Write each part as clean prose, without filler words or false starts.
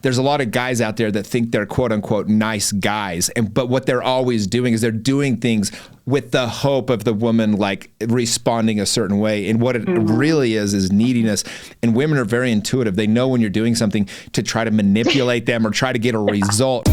There's a lot of guys out there that think they're quote unquote nice guys. But what they're always doing is they're doing things with the hope of the woman like responding a certain way. And what it really is neediness. And women are very intuitive. They know when you're doing something to try to manipulate them or try to get a result.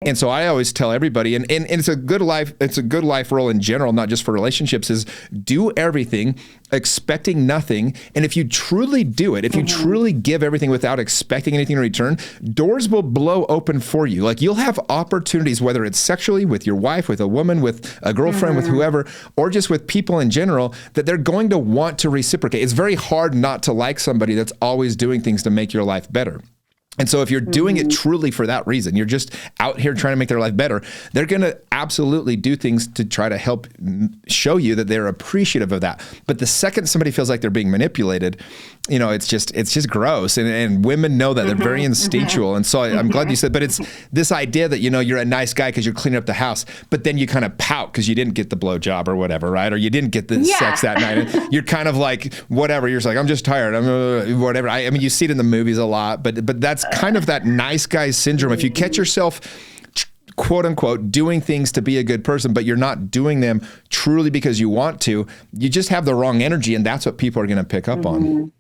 And so I always tell everybody, and it's a good life role in general, not just for relationships, is do everything expecting nothing. And if you truly do it, if you truly give everything without expecting anything in return, doors will blow open for you. Like you'll have opportunities, whether it's sexually, with your wife, with a woman, with a girlfriend, with whoever, or just with people in general, that they're going to want to reciprocate. It's very hard not to like somebody that's always doing things to make your life better. And so if you're doing it truly for that reason, you're just out here trying to make their life better, they're going to absolutely do things to try to help show you that they're appreciative of that. But the second somebody feels like they're being manipulated, you know, it's just gross. And women know that. They're very instinctual. And so I'm glad you said, but it's this idea that, you know, you're a nice guy because you're cleaning up the house, but then you kind of pout because you didn't get the blowjob or whatever, right? Or you didn't get the sex that night. And you're kind of like, whatever. You're just like, I'm just tired. I'm whatever. I mean, you see it in the movies a lot, but that's kind of that nice guy syndrome. If you catch yourself, quote unquote, doing things to be a good person, but you're not doing them truly because you want to, you just have the wrong energy. And that's what people are going to pick up on.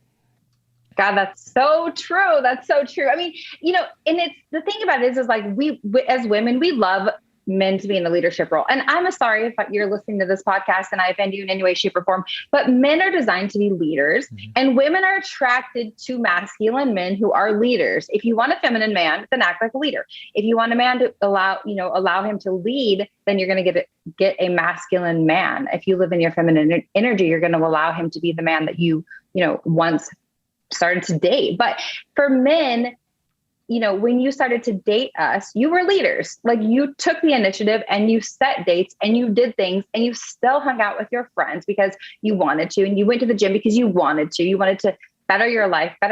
God, that's so true. That's so true. I mean, you know, and it's the thing about it is like we as women, we love men to be in the leadership role. And I'm sorry if you're listening to this podcast and I offend you in any way, shape, or form, but men are designed to be leaders and women are attracted to masculine men who are leaders. If you want a feminine man, then act like a leader. If you want a man to allow him to lead, then you're going to get a masculine man. If you live in your feminine energy, you're going to allow him to be the man that you once started to date. But for men, you know, when you started to date us, you were leaders. Like you took the initiative and you set dates and you did things and you still hung out with your friends because you wanted to, and you went to the gym because you wanted to better your life, but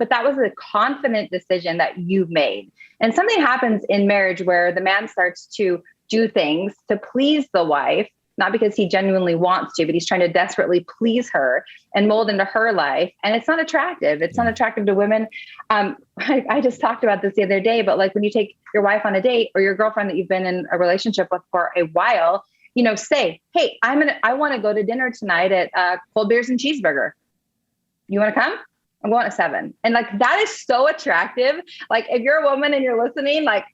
that was a confident decision that you made. And something happens in marriage where the man starts to do things to please the wife, not because he genuinely wants to, but he's trying to desperately please her and mold into her life. And it's not attractive. It's not attractive to women. I just talked about this the other day, but like when you take your wife on a date or your girlfriend that you've been in a relationship with for a while, you know, say, hey, I want to go to dinner tonight at Cold Beers and Cheeseburger. You want to come? I'm going at 7. And like, that is so attractive. Like if you're a woman and you're listening, like,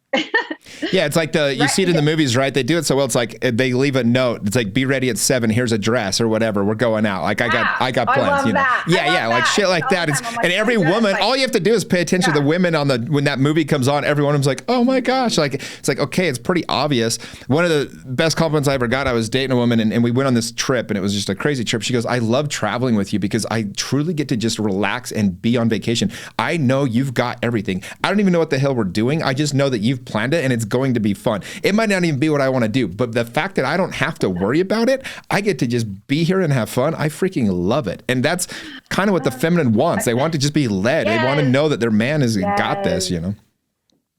yeah, it's like you see it in the movies, right? They do it so well. It's like they leave a note. It's like, be ready at 7. Here's a dress or whatever. We're going out. Like I got plans. I love you know? that. Yeah, like shit like that. And every woman, all you have to do is pay attention to the women when that movie comes on. Every one of them's like, oh my gosh! Like it's like, okay, it's pretty obvious. One of the best compliments I ever got, I was dating a woman and we went on this trip and it was just a crazy trip. She goes, I love traveling with you because I truly get to just relax and be on vacation. I know you've got everything. I don't even know what the hell we're doing. I just know that you've planned it and it's going to be fun. It might not even be what I want to do, but the fact that I don't have to worry about it, I get to just be here and have fun. I freaking love it. And that's kind of what the feminine wants. They want to just be led. Yes. They want to know that their man has got this, you know?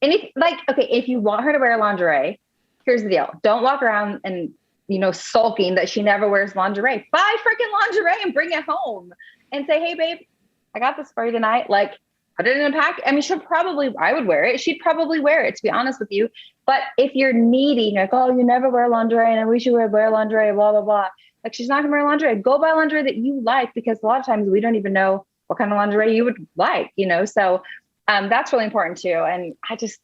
And if you want her to wear lingerie, here's the deal. Don't walk around and, sulking that she never wears lingerie. Buy freaking lingerie and bring it home and say, hey babe, I got this for you tonight. Like, put it in a pack. I mean, I would wear it. She'd probably wear it, to be honest with you. But if you're needy, like, oh, you never wear lingerie and I wish you would wear lingerie, blah, blah, blah. Like, she's not gonna wear lingerie. Go buy lingerie that you like, because a lot of times we don't even know what kind of lingerie you would like, So that's really important too. And I just,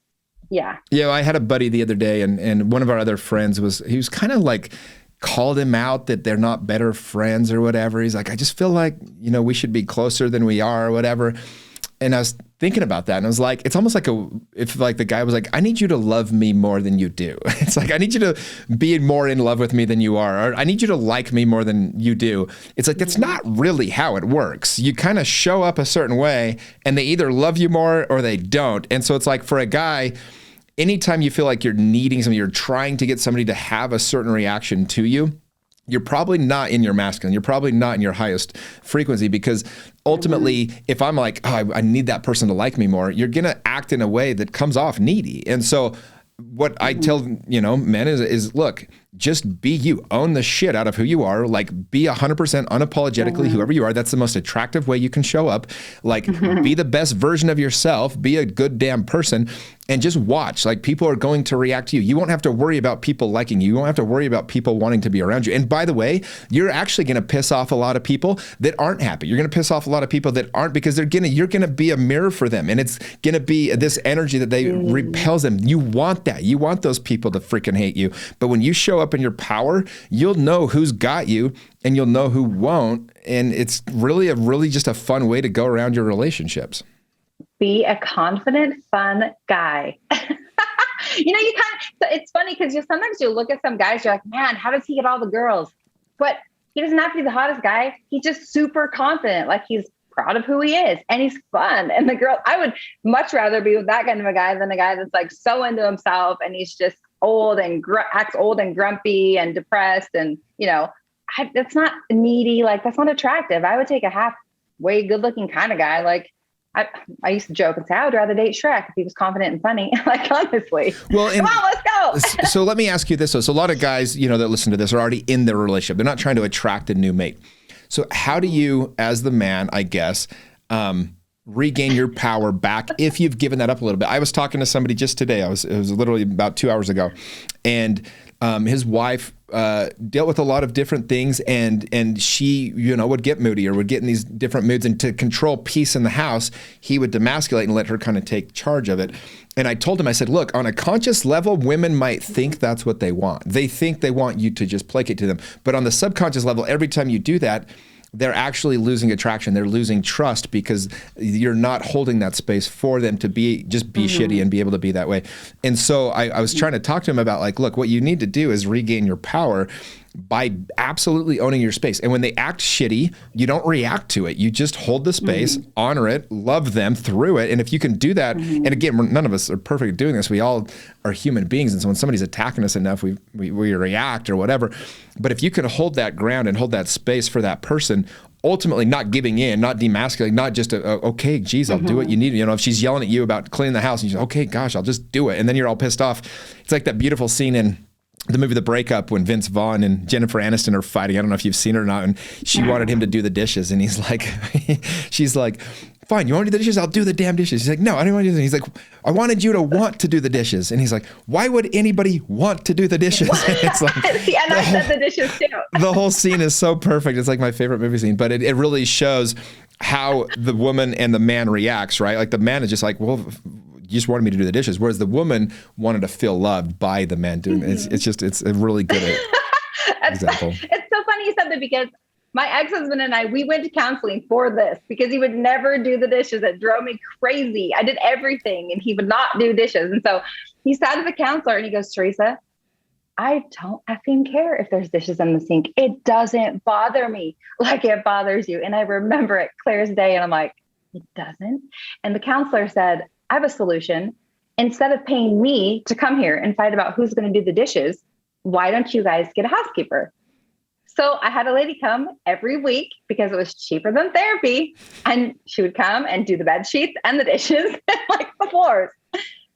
yeah. Yeah, I had a buddy the other day and one of our other friends he was kind of like, called him out that they're not better friends or whatever. He's like, I just feel like, we should be closer than we are or whatever. And I was thinking about that and I was like, it's almost like if the guy was like, I need you to love me more than you do. It's like, I need you to be more in love with me than you are, or I need you to like me more than you do. It's like, that's not really how it works. You kind of show up a certain way and they either love you more or they don't. And so it's like for a guy, anytime you feel like you're needing something, you're trying to get somebody to have a certain reaction to you, you're probably not in your masculine. You're probably not in your highest frequency, because ultimately, if I'm like, oh, I need that person to like me more, you're going to act in a way that comes off needy. And so what I tell, men is look, just be you. Own the shit out of who you are. Like, be 100% unapologetically whoever you are. That's the most attractive way you can show up. Like, be the best version of yourself. Be a good damn person. And just watch. Like, people are going to react to you. You won't have to worry about people liking you. You won't have to worry about people wanting to be around you. And by the way, you're actually going to piss off a lot of people that aren't happy. You're going to piss off a lot of people that aren't, because you're going to be a mirror for them. And it's going to be this energy that they repels them. You want that. You want those people to freaking hate you. But when you show up in your power, you'll know who's got you and you'll know who won't. And it's really just a fun way to go around your relationships. Be a confident, fun guy. It's funny because sometimes you look at some guys, you're like, man, how does he get all the girls? But he doesn't have to be the hottest guy. He's just super confident. Like, he's proud of who he is and he's fun. And the girl, I would much rather be with that kind of a guy than a guy that's like so into himself and he's just old and acts old and grumpy and depressed. And, that's not needy. Like, that's not attractive. I would take a halfway good looking kind of guy. Like, I used to joke and say, I would rather date Shrek if he was confident and funny. Like, honestly. Well, come on, let's go. So let me ask you this. So a lot of guys, that listen to this are already in their relationship. They're not trying to attract a new mate. So how do you, as the man, I guess, regain your power back if you've given that up a little bit? I was talking to somebody just today. It was literally about 2 hours ago. And his wife dealt with a lot of different things, and she, would get moody or would get in these different moods, and to control peace in the house, he would demasculate and let her kind of take charge of it. And I told him, I said, look, on a conscious level, women might think that's what they want. They think they want you to just placate to them. But on the subconscious level, every time you do that, they're actually losing attraction. They're losing trust because you're not holding that space for them to be shitty and be able to be that way. And so I was trying to talk to him about, like, look, what you need to do is regain your power by absolutely owning your space. And when they act shitty, you don't react to it. You just hold the space, honor it, love them through it. And if you can do that, and again, none of us are perfect at doing this. We all are human beings. And so when somebody's attacking us enough, we react or whatever. But if you can hold that ground and hold that space for that person, ultimately not giving in, not demasculating, not just okay, geez, I'll do what you need. If she's yelling at you about cleaning the house and you say, okay, gosh, I'll just do it. And then you're all pissed off. It's like that beautiful scene in the movie The Breakup when Vince Vaughn and Jennifer Aniston are fighting. I don't know if you've seen it or not. And she wanted him to do the dishes. And he's like, she's like, fine, you want to do the dishes? I'll do the damn dishes. He's like, no, I don't want to do that. He's like, I wanted you to want to do the dishes. And he's like, why would anybody want to do the dishes? It's like, and I said the dishes too. The whole scene is so perfect. It's like my favorite movie scene, but it really shows how the woman and the man reacts, right? Like, the man is just like, well, you just wanted me to do the dishes. Whereas the woman wanted to feel loved by the man doing it. It's a really good example. It's so funny you said that, because my ex-husband and I, we went to counseling for this because he would never do the dishes. It drove me crazy. I did everything and he would not do dishes. And so he sat as a counselor and he goes, Teresa, I don't effing care if there's dishes in the sink. It doesn't bother me like it bothers you. And I remember it clear as day. And I'm like, it doesn't. And the counselor said, I have a solution. Instead of paying me to come here and fight about who's going to do the dishes, why don't you guys get a housekeeper? So I had a lady come every week because it was cheaper than therapy. And she would come and do the bed sheets and the dishes and like the floors.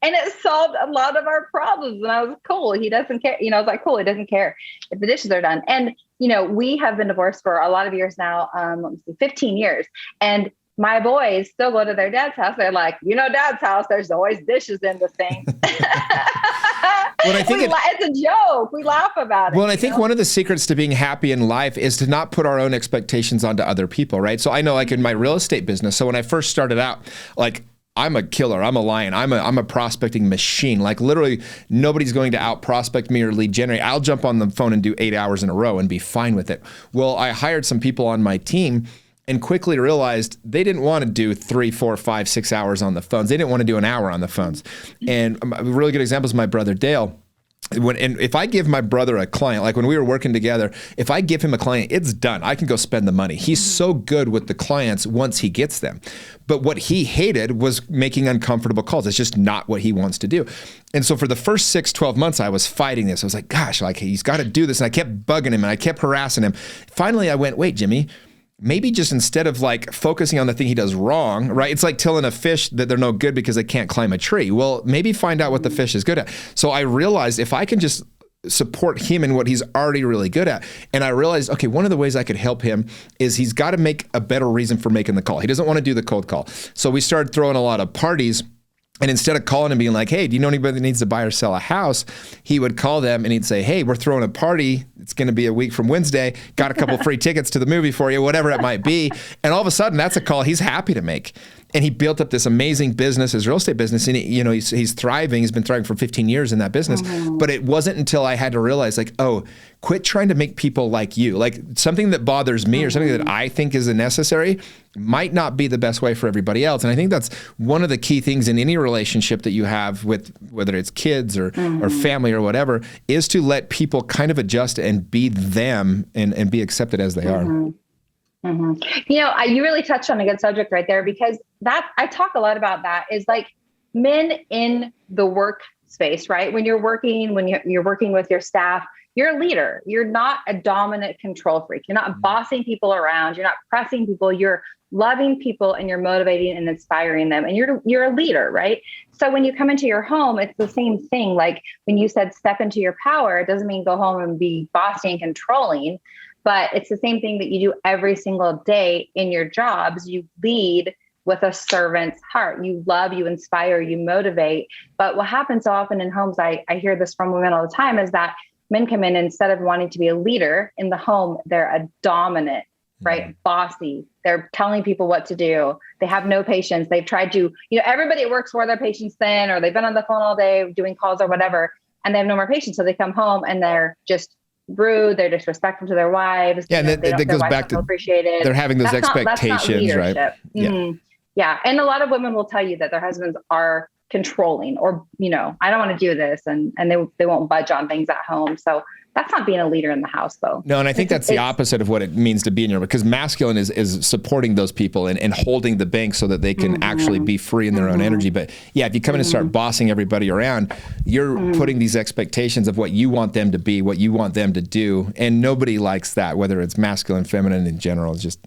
And it solved a lot of our problems. And I was cool. He doesn't care. I was like, cool. He doesn't care if the dishes are done. And, we have been divorced for a lot of years now. 15 years. And my boys still go to their dad's house. They're like, dad's house, there's always dishes in the sink. Well, I think it's a joke. We laugh about it. Well, and I think one of the secrets to being happy in life is to not put our own expectations onto other people, right? So I know, like in my real estate business, so when I first started out, like, I'm a killer. I'm a lion. I'm a prospecting machine. Like, literally nobody's going to out prospect me or lead generate. I'll jump on the phone and do 8 hours in a row and be fine with it. Well, I hired some people on my team and quickly realized they didn't want to do 3, 4, 5, 6 hours on the phones. They didn't want to do an hour on the phones. And a really good example is my brother Dale. and if I give my brother a client, like when we were working together, if I give him a client, it's done. I can go spend the money. He's so good with the clients once he gets them. But what he hated was making uncomfortable calls. It's just not what he wants to do. And so for the first 12 months, I was fighting this. I was like, gosh, like he's got to do this. And I kept bugging him and I kept harassing him. Finally, I went, wait, Jimmy, maybe just instead of like focusing on the thing he does wrong, right? It's like telling a fish that they're no good because they can't climb a tree. Well, maybe find out what the fish is good at. So I realized if I can just support him in what he's already really good at. And I realized, okay, one of the ways I could help him is he's got to make a better reason for making the call. He doesn't want to do the cold call. So we started throwing a lot of parties. And instead of calling and being like, hey, do you know anybody that needs to buy or sell a house? He would call them and he'd say, hey, we're throwing a party. It's going to be a week from Wednesday. Got a couple free tickets to the movie for you, whatever it might be. And all of a sudden, that's a call he's happy to make. And he built up this amazing business, his real estate business. And he's thriving. He's been thriving for 15 years in that business. Mm-hmm. But it wasn't until I had to realize like, oh, quit trying to make people like you. Like something that bothers me or something that I think is necessary might not be the best way for everybody else. And I think that's one of the key things in any relationship that you have with whether it's kids or family or whatever, is to let people kind of adjust and be them and be accepted as they are. Mm-hmm. You really touched on a good subject right there, because that I talk a lot about that is like men in the workspace, right? When you're working with your staff, you're a leader. You're not a dominant control freak. You're not bossing people around. You're not pressing people. You're loving people and you're motivating and inspiring them. And you're a leader, right? So when you come into your home, it's the same thing. Like when you said step into your power, it doesn't mean go home and be bossy and controlling. But it's the same thing that you do every single day in your jobs. You lead with a servant's heart. You love, you inspire, you motivate. But what happens so often in homes, I hear this from women all the time, is that men come in and instead of wanting to be a leader in the home, they're a dominant, right? Bossy. They're telling people what to do. They have no patience. They've tried to, everybody at work's wore their patience thin, or they've been on the phone all day doing calls or whatever, and they have no more patience. So they come home and they're just rude, they're disrespectful to their wives. Yeah, and that goes back to appreciated. They're having those expectations, right? Mm-hmm. Yeah. And a lot of women will tell you that their husbands are controlling or, I don't want to do this. And they won't budge on things at home. So that's not being a leader in the house, though. No, and I think that's the opposite of what it means to be in your, because masculine is supporting those people and holding the bank so that they can actually be free in their own energy. But yeah, if you come in and start bossing everybody around, you're putting these expectations of what you want them to be, what you want them to do. And nobody likes that, whether it's masculine, feminine in general. It's just,